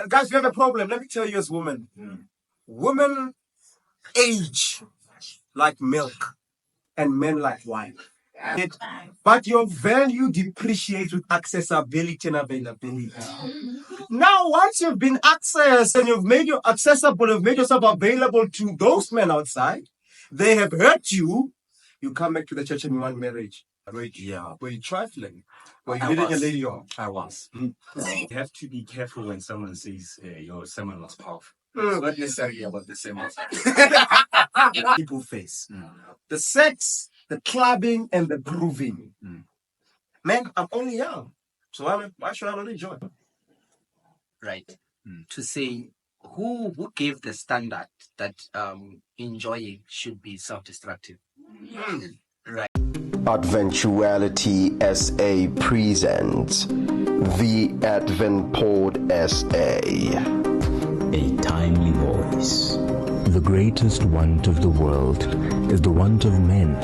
Guys, we have a problem. Let me tell you as women. Women age like milk and men like wine. But your value depreciates with accessibility and availability. Now, once you've been accessed and you've made you accessible, you've made yourself available to those men outside, they have hurt you, you come back to the church and you want marriage. Yeah. Were you trifling? Were you leading a lady on? I was. You have to be careful when someone says your sermon was powerful. It's not necessarily about the sermon. People face. The sex, the clubbing, and the grooving. Man, I'm only young. So why should I not enjoy it? Right. To say who gave the standard that enjoying should be self-destructive. Right. Adventurality SA presents the Advent Pod SA. A timely voice. The greatest want of the world is the want of men.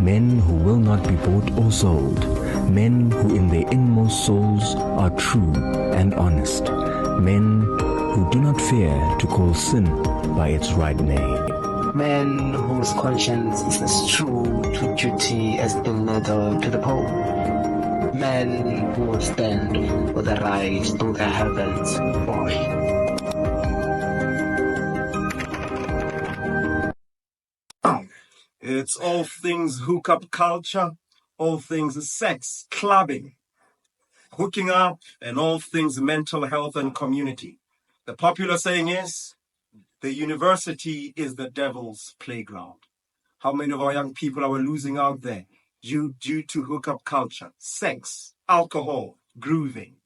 Men who will not be bought or sold. Men who in their inmost souls are true and honest. Men who do not fear to call sin by its right name. Men whose conscience is as true to duty as the needle to the pole. Men who will stand for the right to the heavens. It's all things hookup culture, all things sex, clubbing, hooking up, and all things mental health and community. The popular saying is, the university is the devil's playground. How many of our young people are we losing out there due to hookup culture, sex, alcohol, grooving?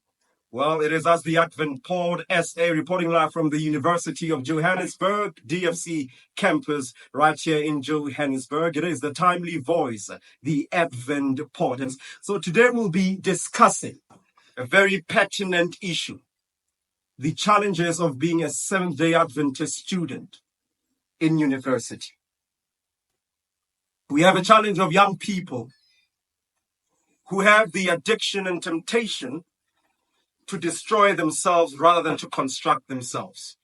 Well, it is us, the Advent Pod SA, reporting live from the University of Johannesburg, DFC campus, right here in Johannesburg. It is the timely voice, the Advent Pod. And so today we'll be discussing a very pertinent issue: the challenges of being a Seventh-day Adventist student in university. We have a challenge of young people who have the addiction and temptation to destroy themselves rather than to construct themselves.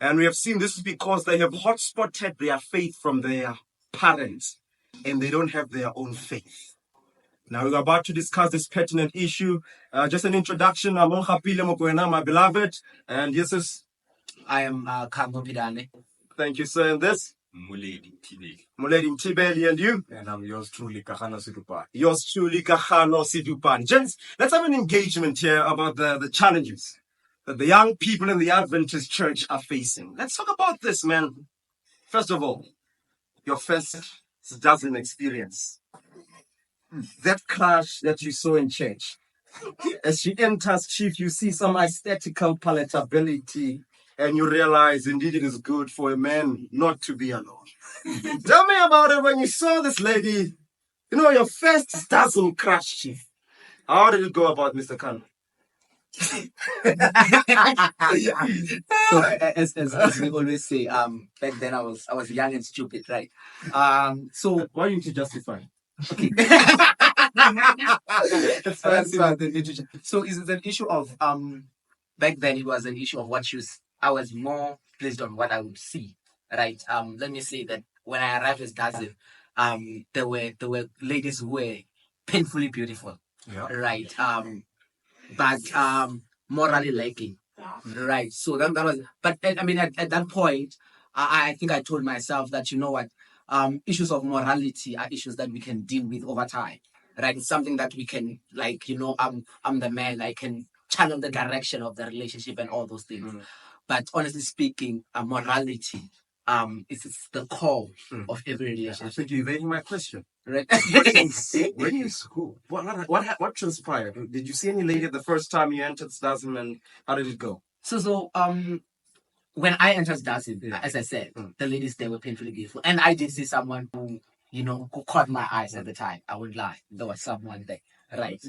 And we have seen this is because they have hotspotted their faith from their parents and they don't have their own faith. Now we're about to discuss this pertinent issue. Just an introduction. I'm Onhapile Mokoena, my beloved. And yes, is I am Kambo Pidane. thank you, sir. And this? Muledi Tibeli. Muledi Tibeli, and you? And I'm yours truly, Kahana Situpa. Yours truly, Kahano Sidupan. Gents, let's have an engagement here about the challenges that the young people in the Adventist church are facing. Let's talk about this, man. First of all, your first SDASM experience. That crush that you saw in church. As she enters, Chief, you see some aesthetical palatability, and you realize indeed it is good for a man not to be alone. Tell me about it when you saw this lady, your first SDASM crush, Chief. How did it go about, Mr. Khan? So as we always say, back then I was young and stupid, right? So Why didn't you justify? okay. So is it an issue of back then it was an issue of what I was more pleased on what I would see, right? Let me say that when I arrived as SDASM, there were ladies who were painfully beautiful, right? But morally lacking, right? So that was. But I mean, at that point, I think I told myself that, you know what, issues of morality are issues that we can deal with over time, right? It's something that we can, I'm the man, I can channel the direction of the relationship and all those things. But honestly speaking, morality is the core of every relationship. I think you're evading my question. Right? When you school, what transpired? Did you see any lady the first time you entered SDASM, and how did it go? So when I entered SDASM, as I said, the ladies there were painfully beautiful, and I did see someone who who caught my eyes at the time. I wouldn't lie, there was someone there, right?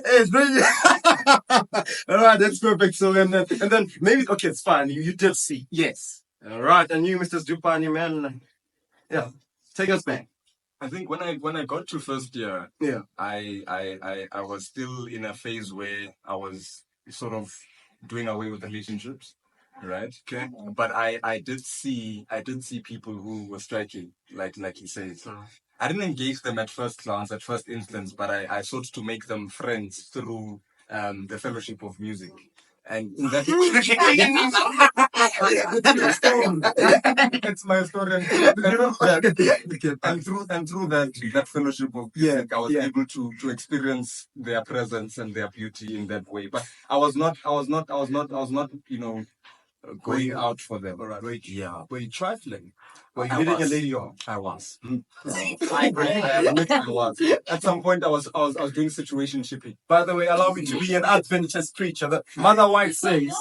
It's really all right. That's perfect. So and then maybe okay, it's fine. You did see, Yes. all right. And you, Mr. Stupani, man, yeah, take us back. I think when I got to first year, Yeah. I was still in a phase where I was sort of doing away with relationships, right? Okay. But I did see people who were striking, like he says. I didn't engage them at first glance, at first instance, but I sought to make them friends through the fellowship of music. And in that it's my story. And through that fellowship of music, I was able to experience their presence and their beauty in that way. But I was not, going out for them. All right. Wait. Yeah. Were you trifling? Were you I leading a was. lady on? I was. I was. At some point, I was doing situationshipping. By the way, allow me to be an Adventist preacher. The Mother White says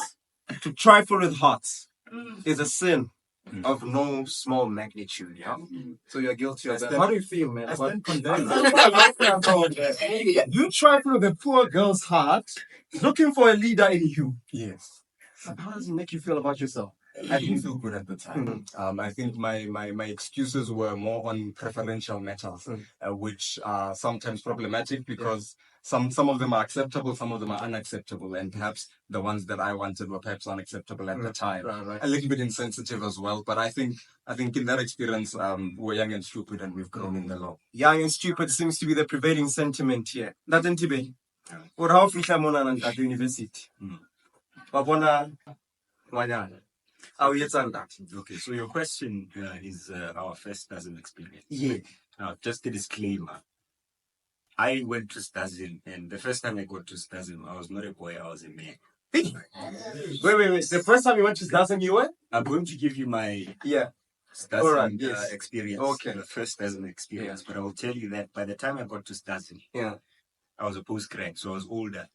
to trifle with hearts is a sin of no small magnitude. Yeah. So you're guilty of that. How do you feel, man? I stand condemned. You trifle with a poor girl's heart, looking for a leader in you. Yes. How does it make you feel about yourself? I didn't feel good at the time. I think my excuses were more on preferential matters, which are sometimes problematic because some of them are acceptable, some of them are unacceptable, and perhaps the ones that I wanted were perhaps unacceptable at the time. Right. A little bit insensitive as well, but I think in that experience, we're young and stupid, and we've grown in the law. Young and stupid seems to be the prevailing sentiment here. That didn't be. Or how fihla mona at the university. Wabona wanyana. How you that? Okay, so your question is our first SDASM experience. Yeah. Now, just a disclaimer. I went to SDASM, and the first time I got to SDASM, I was not a boy, I was a man. Wait. The first time you went to SDASM, you were? I'm going to give you my SDASM All right, yes. experience. Okay. The first SDASM experience. But I will tell you that by the time I got to SDASM, I was a postgrad, so I was older.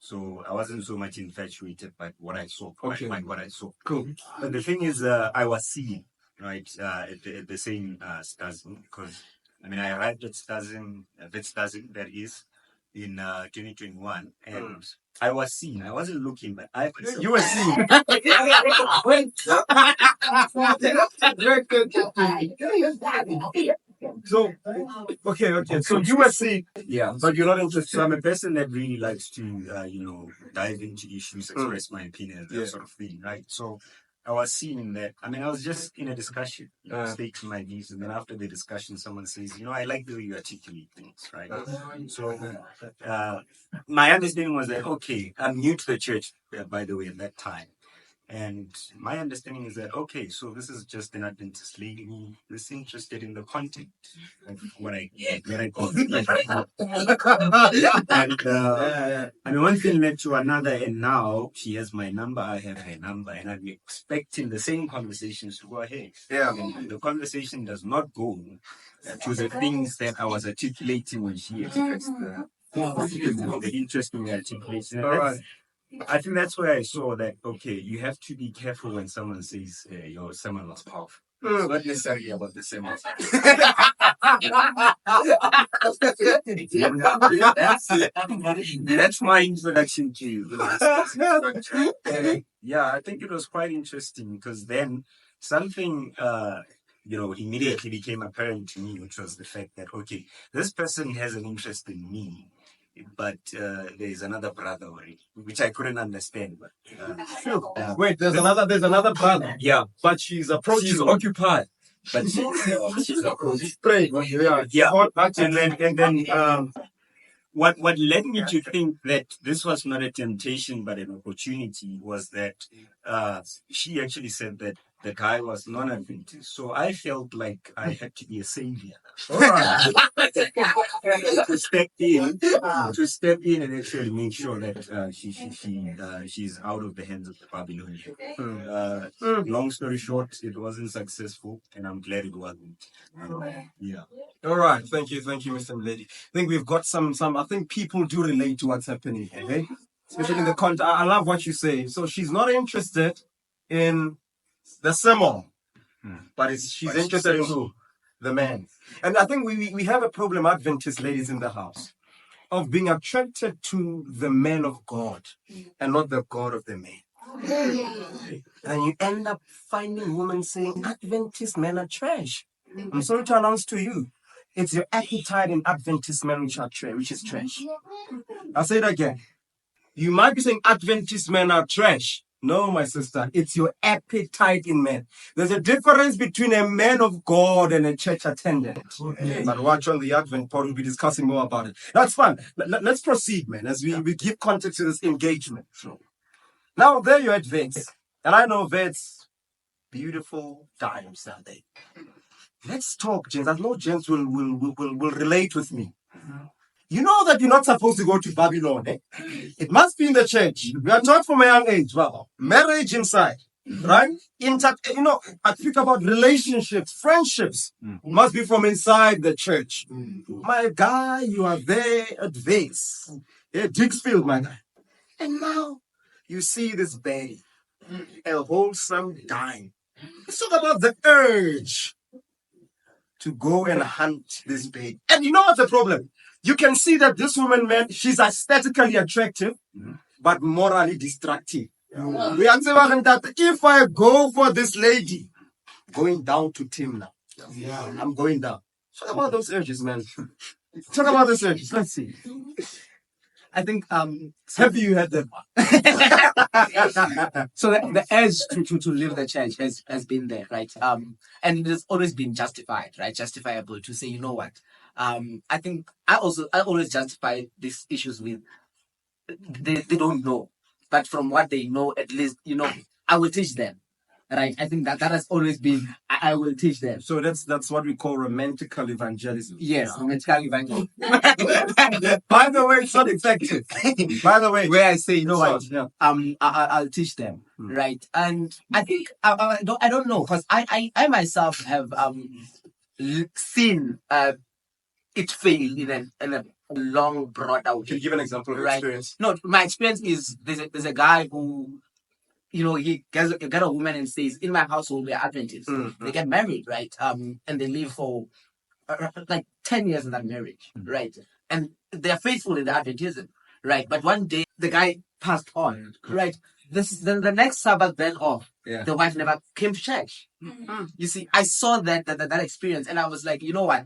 So I wasn't so much infatuated by what I saw. Okay. By what I saw. Cool. But the thing is, I was seeing, right, at the same SDASM, because, I arrived at SDASM, that is, in 2021, and I was seeing. I wasn't looking, but I could see. You were seeing. So, okay. So you were seeing. Yeah, but you're not interested. So I'm a person that really likes to, dive into issues, express my opinion, that sort of thing, right? So I was seeing that. I was just in a discussion, stating my views, and then after the discussion, someone says, I like the way you articulate things, right? So my understanding was that, okay, I'm new to the church, by the way, at that time. And my understanding is that, okay, so this is just an Adventist lady who's interested in the content of what I And one thing led to another, and now she has my number, I have her number, and I'm expecting the same conversations to go ahead. Yeah. And the conversation does not go to the things that I was articulating when she expressed the interest in the articulation. All right. I think that's where I saw that, okay, you have to be careful when someone says your sermon was powerful. It's not necessarily about the sermon. That's my introduction to you. I think it was quite interesting because then something, immediately became apparent to me, which was the fact that, okay, this person has an interest in me. But there's another brother already, which I couldn't understand. But wait, there's another brother. Yeah, but she's approaching. She's occupied. But she's praying. Yeah. And then what led me to think that this was not a temptation but an opportunity was that she actually said that the guy was non-Adventist. So I felt like I had to be a savior. to step in and actually make sure that she's out of the hands of the Babylonians. Long story short, it wasn't successful, and I'm glad it wasn't. All right. Thank you, Mr. Lady. I think we've got some. I think people do relate to what's happening here, okay? Especially in the context. I love what you say. So she's not interested in the sermon, but she's interested in the man. And I think we have a problem, Adventist ladies in the house, of being attracted to the man of God and not the God of the man. And you end up finding women saying Adventist men are trash. I'm sorry to announce to you, It's your appetite in Adventist men which is trash. I'll say it again. You might be saying Adventist men are trash. No, my sister, it's your appetite in men. There's a difference between a man of God and a church attendant. But watch on the Advent part, we'll be discussing more about it. That's fine. Let's proceed, man, as we give context to this engagement. Now, there you're at Vets. And I know Vets, beautiful times are they. Let's talk, James. I know James will relate with me. You know that you're not supposed to go to Babylon. Eh? It must be in the church. We are taught from a young age. Well, marriage inside, right? I speak about relationships, friendships. Must be from inside the church. My guy, you are there at Vase. Yeah, Dixfield, my guy. And now you see this baby, a wholesome dime. Let's talk about the urge to go and hunt this baby. And you know what's the problem? You can see that this woman, man, she's aesthetically attractive, but morally destructive. We are saying that if I go for this lady, going down to Timna, I'm going down. Talk about those urges, man. Talk about those urges. Let's see. I think Have you had them? so the urge to leave the church has been there, right? And it has always been justified, right? Justifiable to say, you know what? I think I always justify these issues with they don't know, but from what they know, at least I will teach them, right? I think that has always been I will teach them. So that's what we call romantical evangelism. Yes, romantical evangelism. By the way, it's not effective. By the way, Where I say, you know what? Yeah. I'll teach them, right? And I think I don't know, because I myself have seen it fail in a long, broad out. Can you give an example of your experience? No, my experience is there's a guy who, he gets a woman and says, in my household we're Adventists. They get married, right? And they live for like 10 years in that marriage, right? And they're faithful in the Adventism, right? But one day the guy passed on, right? The next Sabbath then off, the wife never came to church. You see, I saw that experience, and I was like, you know what?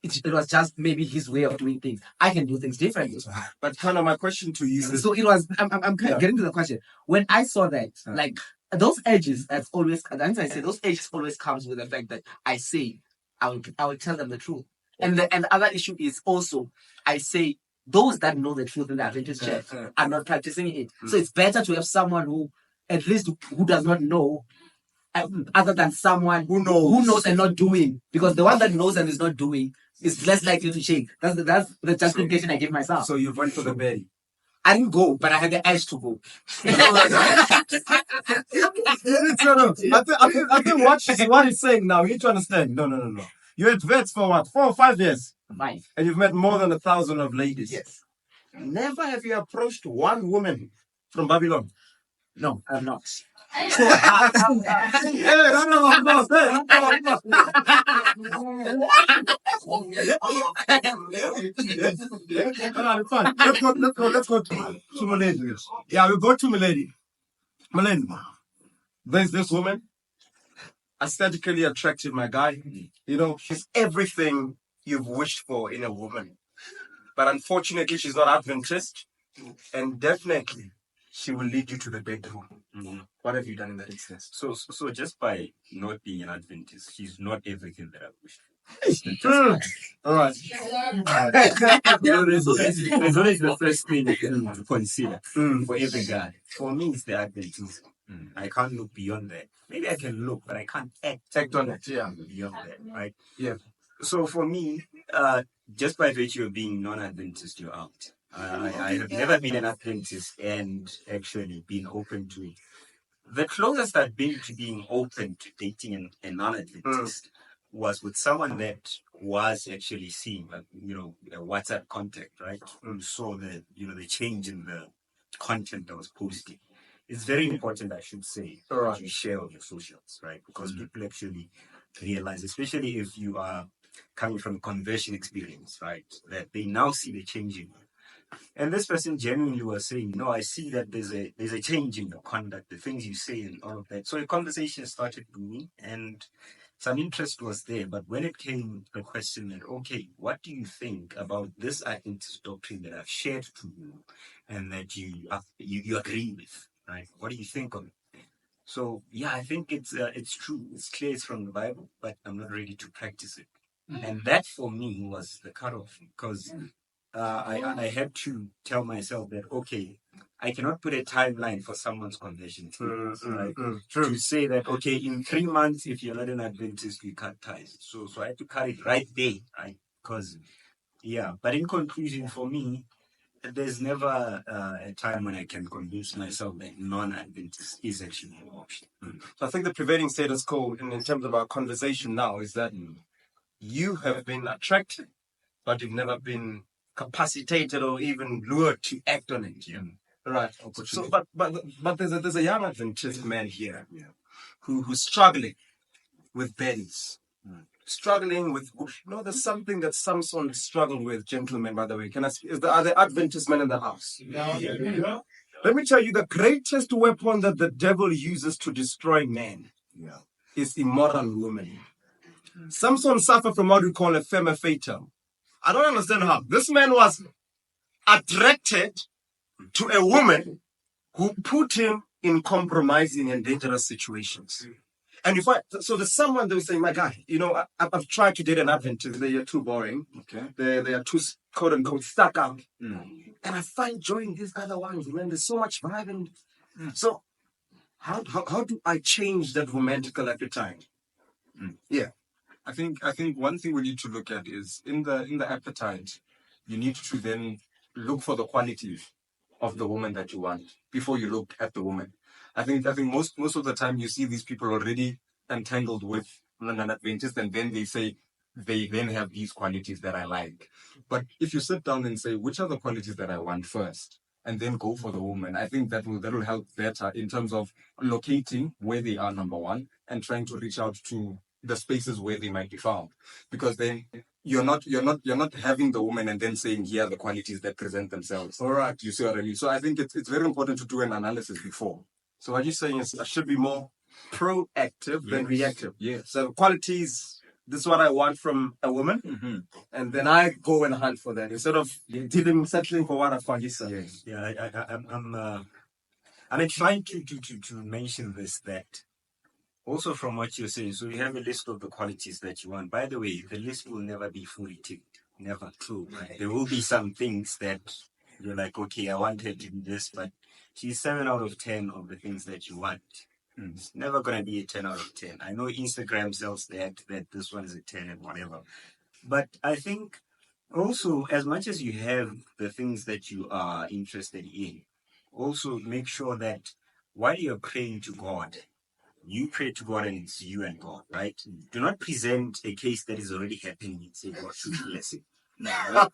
It was just maybe his way of doing things. I can do things differently. But kind of my question to you is, So it was. I'm getting to the question. When I saw that, like those edges, that's always. As I say, those edges always comes with the fact that I say I will tell them the truth. And the other issue is also I say those that know the truth in the Adventist church are not practicing it. So it's better to have someone who at least who does not know. Other than someone who knows and not doing, because the one that knows and is not doing is less likely to change. That's the justification I give myself. so you went for the berry. I didn't go, but I had the edge to go. I think what he's saying now, you need to understand. No. You're at Vets for what? 4 or 5 years? 5. And you've met more than 1,000 of ladies. Yes. Never have you approached one woman from Babylon? No, I'm not. No. Fine. Let's go to Milady. Yeah, we'll go to Milady. Milady, there's this woman, aesthetically attractive, my guy. She's everything you've wished for in a woman. But unfortunately, she's not Adventist. And definitely, she will lead you to the bedroom. What have you done in that instance? So just by not being an Adventist, she's not everything that I wish for. All right. It's always the first thing to consider for every guy. For me, it's the Adventist. I can't look beyond that. Maybe I can look, but I can't act on it. Yeah. Beyond that, right? Yeah. So for me, just by virtue of being non-Adventist, you're out. I have never been an Adventist and actually been open to it. The closest I've been to being open to dating a non-Adventist was with someone that was actually seeing, a WhatsApp contact, right? Saw the change in the content that was posting. It's very important, I should say, that you share on your socials, right? Because people actually realize, especially if you are coming from a conversion experience, right, that they now see the change in you. And this person genuinely was saying, no, I see that there's a change in your conduct, the things you say and all of that. So the conversation started going, and some interest was there, but when it came to the question that, okay, what do you think about this Adventist doctrine that I've shared to you and that you agree with, right? What do you think of it? So, yeah, I think it's true. It's clear it's from the Bible, but I'm not ready to practice it. And that for me was the cutoff, because I had to tell myself that, okay, I cannot put a timeline for someone's conversion. To say that, okay, in 3 months, if you're not an Adventist, we cut ties. So I had to cut it right there, right? Because, yeah. But in conclusion, for me, there's never a time when I can convince myself that non-Adventist is actually an option. So I think the prevailing status quo in terms of our conversation now is that you have been attracted, but you've never been capacitated or even lured to act on it. Yeah. Right. So, but there's a young Adventist man here who's struggling with bellies. Struggling with, there's something that Samson struggled with, gentlemen, by the way. Are there Adventist men in the house? No. Let me tell you, the greatest weapon that the devil uses to destroy men is immoral women. Samson suffered from what we call a femme fatale. I don't understand how. This man was attracted to a woman who put him in compromising and dangerous situations. And so there's someone that will say, my guy, I've tried to date an Adventist. They are too boring. Okay. They are too, quote unquote, stuck up. And I find joy in these other ones, man. There's so much vibe. And so how do I change that romantical appetite? Yeah. I think one thing we need to look at is in the appetite, you need to then look for the qualities of the woman that you want before you look at the woman. I think most of the time you see these people already entangled with an Adventist, and then they say they then have these qualities that I like. But if you sit down and say, which are the qualities that I want first, and then go for the woman, I think that will help better in terms of locating where they are, number one, and trying to reach out to the spaces where they might be found. Because then you're not having the woman and then saying, here are the qualities that present themselves. All right. You see what I mean? So I think it's very important to do an analysis before. So what you're saying is I should be more proactive than reactive. Yes. So qualities, this is what I want from a woman, and then I go and hunt for that instead of settling for what I find. Yes. Yeah, I'm trying to mention this, that also from what you're saying, so you have a list of the qualities that you want. By the way, the list will never be fully ticked. Never. True. Right? There will be some things that you're like, okay, I want her to do this, but she's 7 out of 10 of the things that you want. It's never going to be a 10 out of 10. I know Instagram sells that this one is a 10 and whatever. But I think also, as much as you have the things that you are interested in, also make sure that while you're praying to God, you pray to God and it's you and God, right? Do not present a case that is already happening and say, God should bless it. A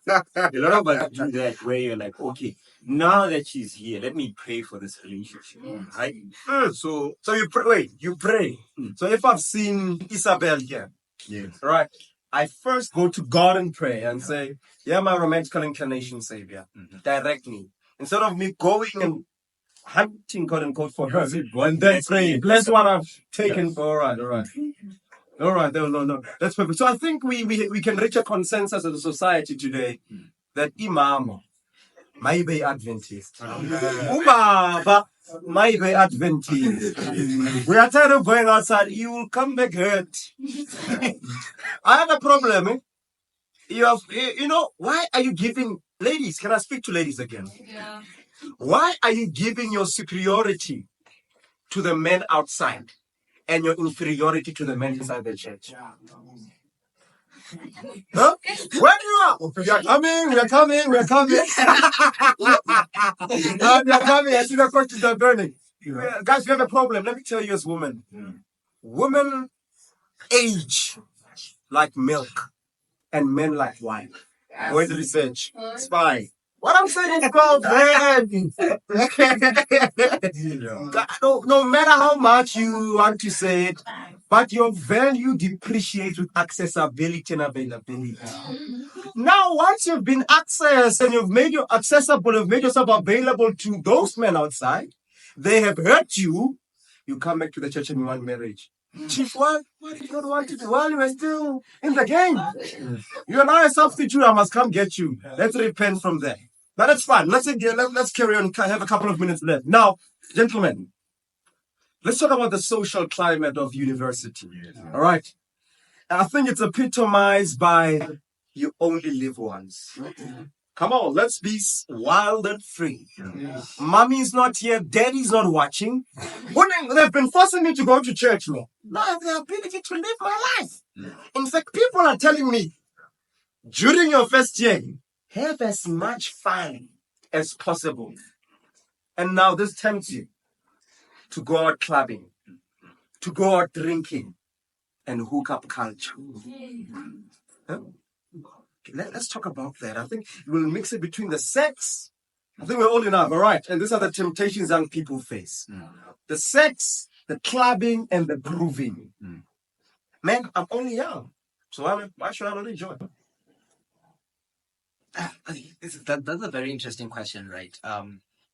lot of us do that where you're like, okay, now that she's here, let me pray for this relationship, right? So you pray. Wait, you pray. So if I've seen Isabel here, right, I first go to God and pray and say, yeah, my romantical inclination, Savior, direct me. Instead of me going and hunting, quote unquote, for her, and then praying, bless what I've taken. All right. No. That's perfect. So I think we can reach a consensus as a society today that Imam may be Adventist. Ubaba may be Adventist. We are tired of going outside. You will come back hurt. I have a problem. Why are you giving ladies? Can I speak to ladies again? Yeah. Why are you giving your superiority to the men outside and your inferiority to the men inside the church? Huh? Where you are? We are coming. We are coming. We are coming. I see the questions are burning. Guys, we have a problem. Let me tell you as women. Women age like milk and men like wine. Where's the research? Spy. What I'm saying is called no matter how much you want to say it, but your value depreciates with accessibility and availability. Now, once you've been accessed and you've made yourself available to those men outside, they have hurt you, you come back to the church and you want marriage. Chief, what did you not want to do? Well, you were still in the game. You and I a substitute. I must come get you. Let's repent from there. But that's fine. Let's carry on. I have a couple of minutes left. Now, gentlemen, let's talk about the social climate of university. All right. I think it's epitomized by you only live once. Come on, let's be wild and free. Mommy's not here, daddy's not watching. They've been forcing me to go to church now. Now I have the ability to live my life. In fact, people are telling me, during your first year, have as much fun as possible. And now this tempts you to go out clubbing, to go out drinking, and hookup culture. Huh? Let's talk about that. I think we'll mix it between the sex. I think we're old enough, all right? And these are the temptations young people face. The sex, the clubbing, and the grooving. Man, I'm only young. So why should I not enjoy it? That's a very interesting question, right?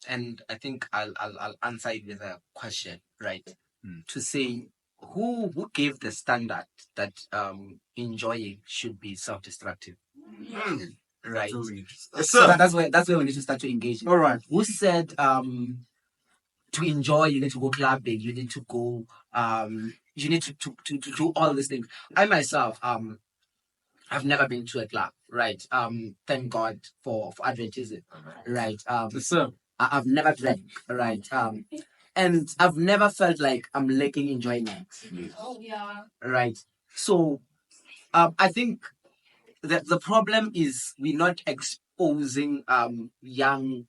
And I think I'll answer it with a question, right? To say, who gave the standard that enjoying should be self-destructive? Right. Yes, sir. That's where we need to start to engage. All right. Who said to enjoy you need to go clubbing, you need to go you need to do all these things? I myself I've never been to a club, right? Thank God for Adventism, right? Yes, sir. I've never drank, right? And I've never felt like I'm lacking enjoyment. Right. So I think that the problem is we're not exposing young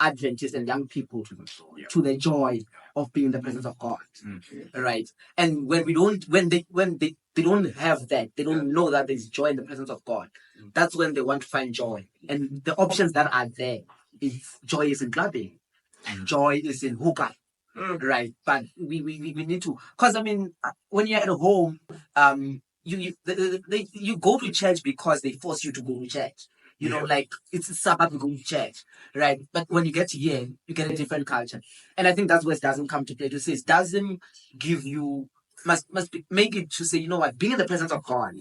Adventists and young people to the joy of being in the presence of God. Right. And when they don't have that, they don't know that there's joy in the presence of God. That's when they want to find joy. And the options that are there is joy is in clubbing, joy is in hookup. Right, but we need to, because I mean, when you're at home, you go to church because they force you to go to church. You know, like it's a Sabbath, we go to church, right? But when you get here, you get a different culture, and I think that's where SDASM come to play. To say SDASM give you make it to say, you know what, being in the presence of God,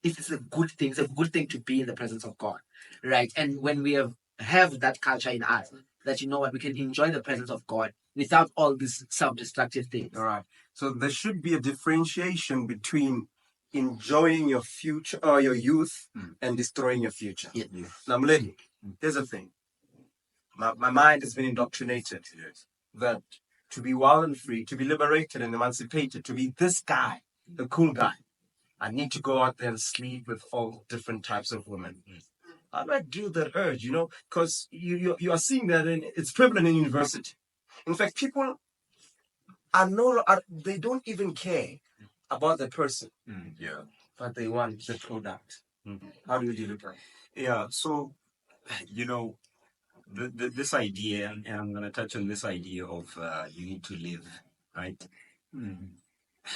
it's a good thing. It's a good thing to be in the presence of God, right? And when we have that culture in us, that you know what, we can enjoy the presence of God without all these self-destructive things. All right. So there should be a differentiation between enjoying your future or your youth and destroying your future. Yeah. Now, Mledi, here's the thing. My mind has been indoctrinated that to be wild and free, to be liberated and emancipated, to be this guy, the cool guy, I need to go out there and sleep with all different types of women. I might do that urge, you know, because you are seeing that it's prevalent in university. In fact, people they don't even care about the person, but they want the product. How do you deal with that? Yeah, so, you know, this idea, and I'm going to touch on this idea of you need to live, right?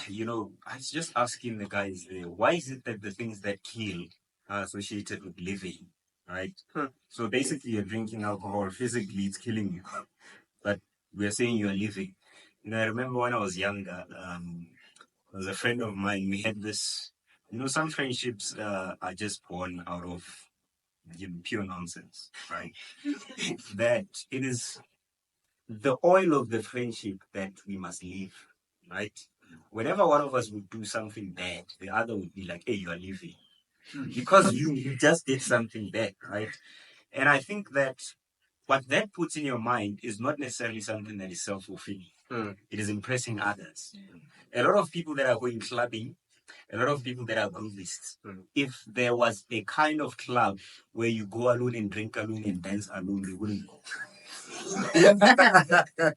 You know, I was just asking the guys there, why is it that the things that kill are associated with living, right? So basically, you're drinking alcohol, physically it's killing you, but we're saying you're living. You know, I remember when I was younger, there was a friend of mine, we had this, you know, some friendships are just born out of pure nonsense, right? That it is the oil of the friendship that we must live, right? Whenever one of us would do something bad, the other would be like, hey, you are living. Because you just did something bad, right? And I think that what that puts in your mind is not necessarily something that is self-fulfilling. It is impressing others. A lot of people that are going clubbing, a lot of people that are groovists, if there was a kind of club where you go alone and drink alone and dance alone, they wouldn't go.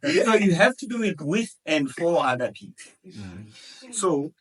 So you have to do it with and for other people. So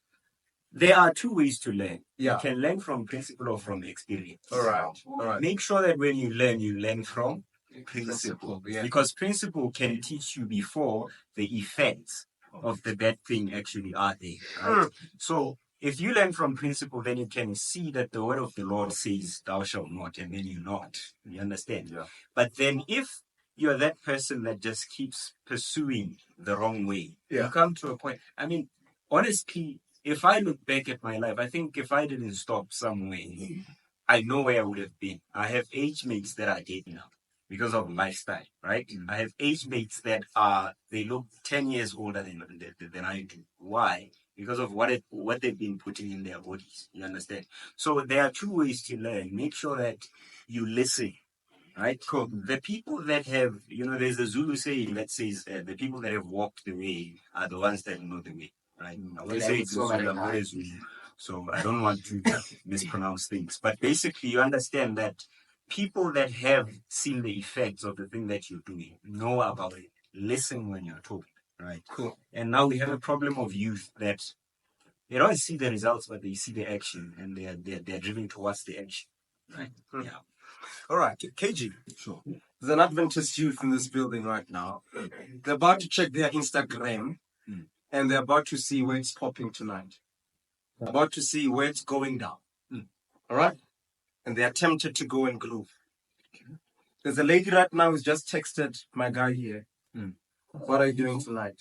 there are two ways to learn. You can learn from principle or from experience. All right. Make sure that when you learn from principle. Because principle can teach you before the effects of the bad thing actually are there. Right? So if you learn from principle, then you can see that the word of the Lord says, thou shalt not, and then you not. You understand? Yeah. But then if you're that person that just keeps pursuing the wrong way, you come to a point. I mean, honestly, if I look back at my life, I think if I didn't stop somewhere, I know where I would have been. I have age mates that are dead now because of lifestyle, right? I have age mates that they look 10 years older than I do. Why? Because of what they've been putting in their bodies. You understand? So there are two ways to learn. Make sure that you listen. Right? Cool. The people that have, there's a Zulu saying that says the people that have walked the way are the ones that know the way. Right? I want to say it's Zulu, I'm not a Zulu, so I don't want to mispronounce things. But basically, you understand that people that have seen the effects of the thing that you're doing know about it. Listen when you're told. Right? Cool. And now we have a problem of youth that they don't see the results, but they see the action, and they're driven towards the action. Right? Yeah. All right, KG. Sure. There's an Adventist youth in this building right now. They're about to check their Instagram, and they're about to see where it's popping tonight. They're about to see where it's going down. All right? And they're tempted to go and groove. There's a lady right now who's just texted my guy here. What are you doing tonight?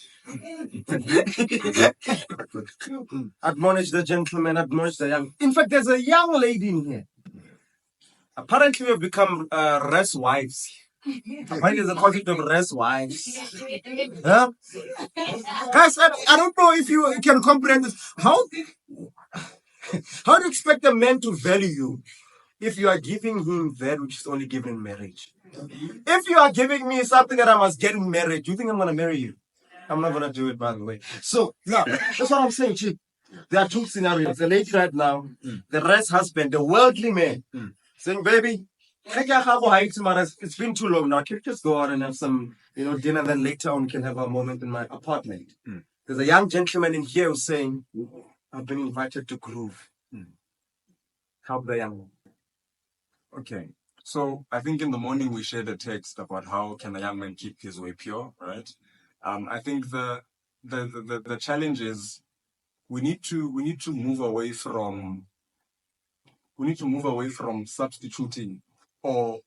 Admonish the gentleman, admonish the young. In fact, there's a young lady in here. Apparently, we've become rest wives. What is the concept of rest wives? Huh? Guys, I don't know if you can comprehend this. How do you expect a man to value you if you are giving him that which is only given in marriage? If you are giving me something that I must get in marriage, you think I'm going to marry you? I'm not going to do it, by the way. So, now, that's what I'm saying, Chief. There are two scenarios. The lady right now, the rest husband, the worldly man, saying, baby, it's been too long now. Can you just go out and have some, dinner, and then later on we can have a moment in my apartment? There's a young gentleman in here who's saying, I've been invited to groove. Help the young one. Okay. So I think in the morning we shared a text about how can a young man keep his way pure, right? I think the challenge is we need to move away from substituting or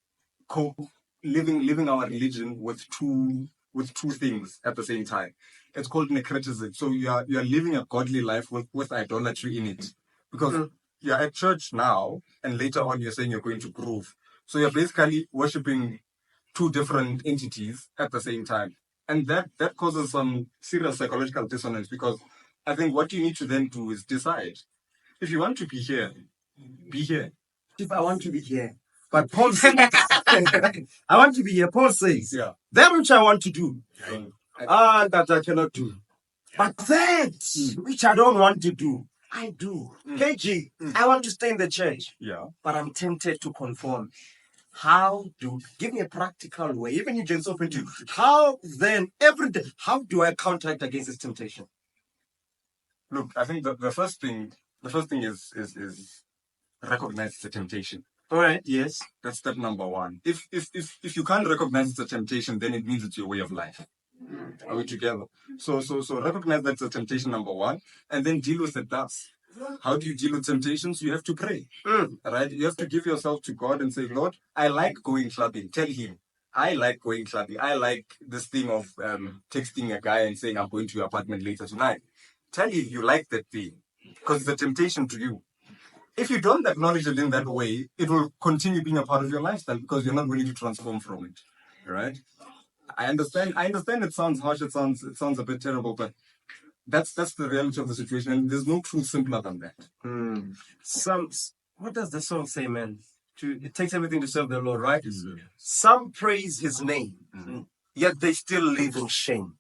living our religion with two things at the same time. It's called necretism. So you are living a godly life with idolatry in it, because you're at church now and later on you're saying you're going to groove. So you're basically worshiping two different entities at the same time. And that causes some serious psychological dissonance, because I think what you need to then do is decide. If you want to be here, be here. If I want to be here. But Paul says, I want to be here. Paul says, that which I want to do, that I cannot do. But that which I don't want to do, I do. KG, I want to stay in the church. But I'm tempted to conform. Give me a practical way, even you just open to, how then, every day, how do I counteract against this temptation? Look, I think the first thing is recognize the temptation. All right, yes. That's step number one. If you can't recognize it's a temptation, then it means it's your way of life. Are we together? So recognize that's a temptation, number one, and then deal with it thus. How do you deal with temptations? You have to pray. Right? You have to give yourself to God and say, Lord, I like going clubbing. Tell him, I like going clubbing. I like this thing of texting a guy and saying, I'm going to your apartment later tonight. Tell him you like that thing, because it's a temptation to you. If you don't acknowledge it in that way, it will continue being a part of your lifestyle, because you're not willing to transform from it. Right? I understand it sounds harsh, it sounds a bit terrible, but that's the reality of the situation, and there's no truth simpler than that. What does the song say, man? It takes everything to serve the Lord, right? Some praise his name, yet they still live in shame.